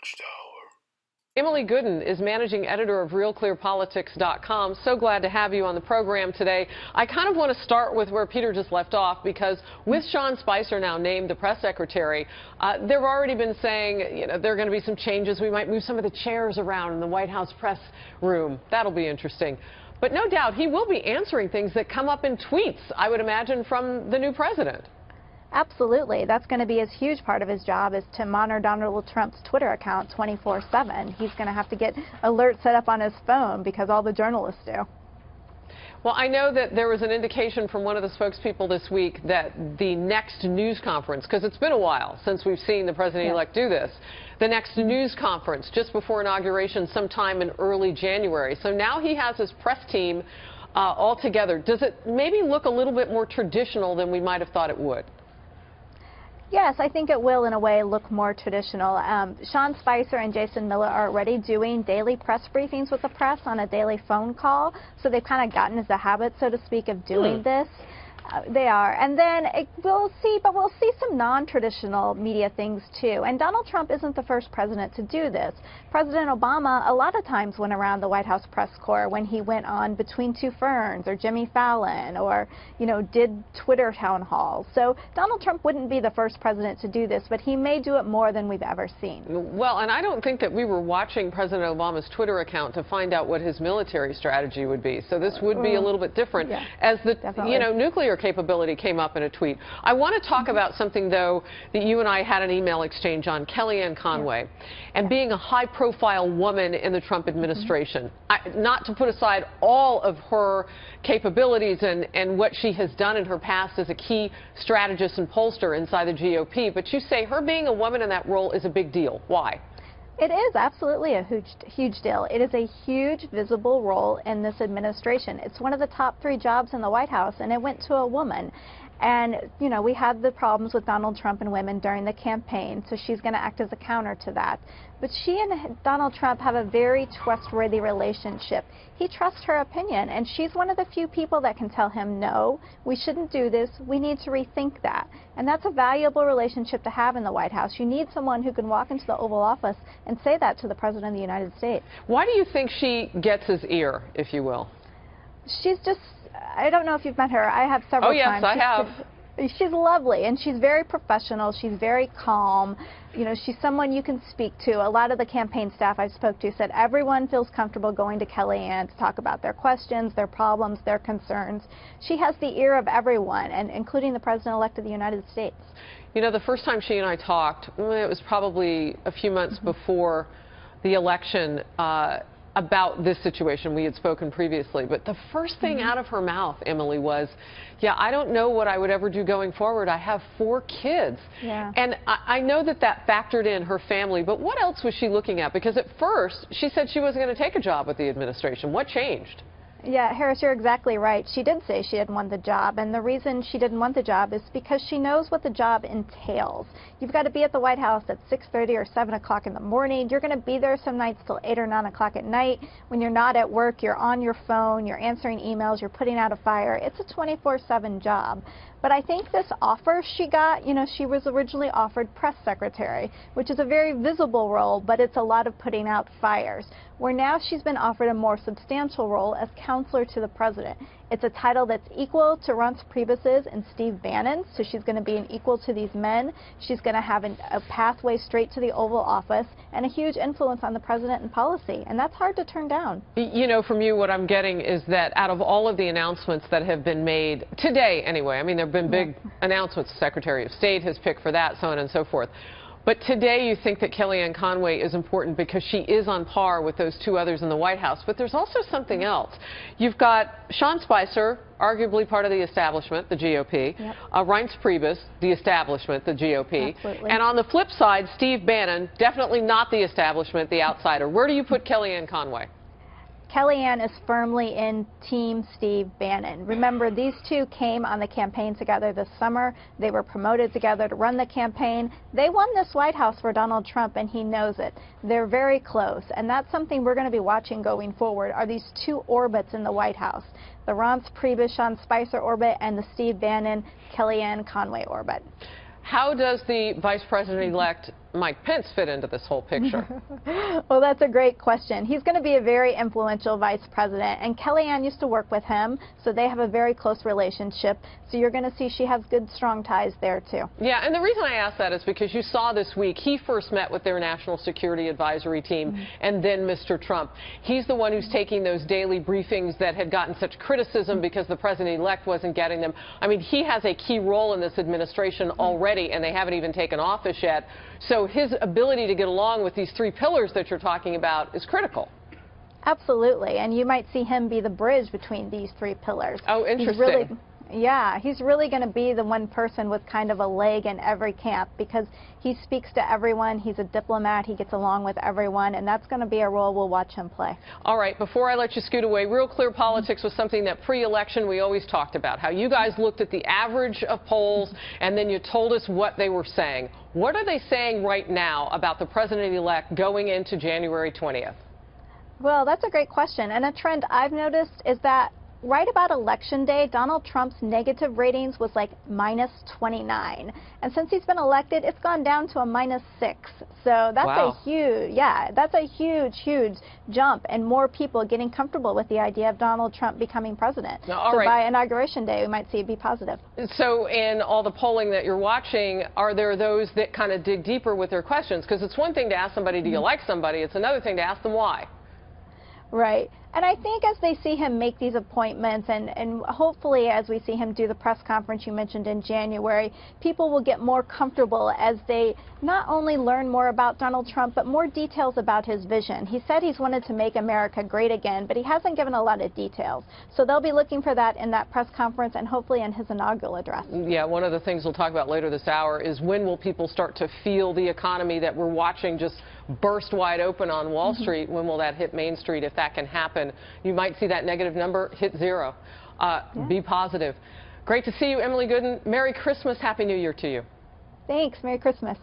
Watchtower. Emily Goodin is managing editor of RealClearPolitics.com. So glad to have you on the program today. I kind of want to start with where Peter just left off, because with Sean Spicer now named the press secretary, they've already been saying, there are going to be some changes. We might move some of the chairs around in the White House press room. That'll be interesting. But no doubt he will be answering things that come up in tweets, I would imagine, from the new president. Absolutely. That's going to be a huge part of his job, is to monitor Donald Trump's Twitter account 24/7. He's going to have to get alerts set up on his phone because all the journalists do. Well, I know that there was an indication from one of the spokespeople this week that the next news conference, because it's been a while since we've seen the president-elect do this, the next news conference just before inauguration sometime in early January. So now he has his press team all together. Does it maybe look a little bit more traditional than we might have thought it would? Yes, I think it will, in a way, look more traditional. Sean Spicer and Jason Miller are already doing daily press briefings with the press on a daily phone call, so they've kind of gotten into the habit, so to speak, of doing this. They are. And then we'll see some non-traditional media things, too. And Donald Trump isn't the first president to do this. President Obama a lot of times went around the White House press corps when he went on Between Two Ferns or Jimmy Fallon, or, did Twitter town halls. So Donald Trump wouldn't be the first president to do this, but he may do it more than we've ever seen. Well, and I don't think that we were watching President Obama's Twitter account to find out what his military strategy would be. So this would be a little bit different, as the, nuclear capability came up in a tweet. I want to talk about something, though, that you and I had an email exchange on, Kellyanne Conway, and being a high-profile woman in the Trump administration. Not to put aside all of her capabilities and what she has done in her past as a key strategist and pollster inside the GOP, but you say her being a woman in that role is a big deal. Why? It is absolutely a huge deal. It is a huge visible role in this administration. It's one of the top 3 jobs in the White House, and it went to a woman. And, we had the problems with Donald Trump and women during the campaign, so she's going to act as a counter to that. But she and Donald Trump have a very trustworthy relationship. He trusts her opinion, and she's one of the few people that can tell him, no, we shouldn't do this, we need to rethink that. And that's a valuable relationship to have in the White House. You need someone who can walk into the Oval Office and say that to the President of the United States. Why do you think she gets his ear, if you will? She's just, I don't know if you've met her. I have several times. Oh, yes, I have. She's lovely, and she's very professional. She's very calm. She's someone you can speak to. A lot of the campaign staff I spoke to said everyone feels comfortable going to Kellyanne to talk about their questions, their problems, their concerns. She has the ear of everyone, and including the President-elect of the United States. The first time she and I talked, it was probably a few months before the election, about this situation. We had spoken previously, but the first thing out of her mouth, Emily, was, yeah, I don't know what I would ever do going forward. I have 4 kids. Yeah. And I know that factored in her family, but what else was she looking at? Because at first, she said she wasn't going to take a job with the administration. What changed? Yeah, Harris, you're exactly right. She did say she didn't want the job, and the reason she didn't want the job is because she knows what the job entails. You've got to be at the White House at 6:30 or 7 o'clock in the morning. You're going to be there some nights till 8 or 9 o'clock at night. When you're not at work, you're on your phone, you're answering emails, you're putting out a fire. It's a 24/7 job. But I think this offer she got, she was originally offered press secretary, which is a very visible role, but it's a lot of putting out fires. Where now she's been offered a more substantial role as counselor to the president. It's a title that's equal to Reince Priebus's and Steve Bannon's, so she's going to be an equal to these men. She's going to have a pathway straight to the Oval Office and a huge influence on the president and policy, and that's hard to turn down. From you, what I'm getting is that out of all of the announcements that have been made today, anyway, there have been big announcements. The Secretary of State has picked for that, so on and so forth. But today you think that Kellyanne Conway is important because she is on par with those 2 others in the White House. But there's also something else. You've got Sean Spicer, arguably part of the establishment, the GOP. Reince Priebus, the establishment, the GOP. Absolutely. And on the flip side, Steve Bannon, definitely not the establishment, the outsider. Where do you put Kellyanne Conway? Kellyanne is firmly in Team Steve Bannon. Remember, these 2 came on the campaign together this summer. They were promoted together to run the campaign. They won this White House for Donald Trump, and he knows it. They're very close, and that's something we're going to be watching going forward, are these 2 orbits in the White House. The Reince Priebus, Sean Spicer orbit, and the Steve Bannon, Kellyanne Conway orbit. How does the Vice President-elect Mike Pence fit into this whole picture? Well, that's a great question. He's going to be a very influential vice president, and Kellyanne used to work with him, so they have a very close relationship. So you're going to see she has good, strong ties there, too. Yeah, and the reason I ask that is because you saw this week he first met with their National Security Advisory team and then Mr. Trump. He's the one who's taking those daily briefings that had gotten such criticism because the president-elect wasn't getting them. I mean, he has a key role in this administration already, and they haven't even taken office yet. So his ability to get along with these three pillars that you're talking about is critical. Absolutely, and you might see him be the bridge between these three pillars. Oh, interesting. He's really going to be the one person with kind of a leg in every camp because he speaks to everyone. He's a diplomat. He gets along with everyone, and that's going to be a role we'll watch him play. All right, before I let you scoot away, Real Clear Politics was something that pre-election we always talked about, how you guys looked at the average of polls and then you told us what they were saying. What are they saying right now about the president-elect going into January 20th? Well, that's a great question, and a trend I've noticed is that right about Election Day, Donald Trump's negative ratings was like -29. And since he's been elected, it's gone down to a -6. So that's wow. that's a huge jump, and more people getting comfortable with the idea of Donald Trump becoming president. Now, so by Inauguration Day, we might see it be positive. So in all the polling that you're watching, are there those that kind of dig deeper with their questions? Because it's one thing to ask somebody, do you like somebody? It's another thing to ask them why. Right. And I think as they see him make these appointments and hopefully as we see him do the press conference you mentioned in January, people will get more comfortable as they not only learn more about Donald Trump, but more details about his vision. He said he's wanted to make America great again, but he hasn't given a lot of details. So they'll be looking for that in that press conference and hopefully in his inaugural address. Yeah, one of the things we'll talk about later this hour is when will people start to feel the economy that we're watching just burst wide open on Wall Street? When will that hit Main Street, if that can happen? You might see that negative number hit zero. Be positive. Great to see you, Emily Goodin. Merry Christmas. Happy New Year to you. Thanks. Merry Christmas.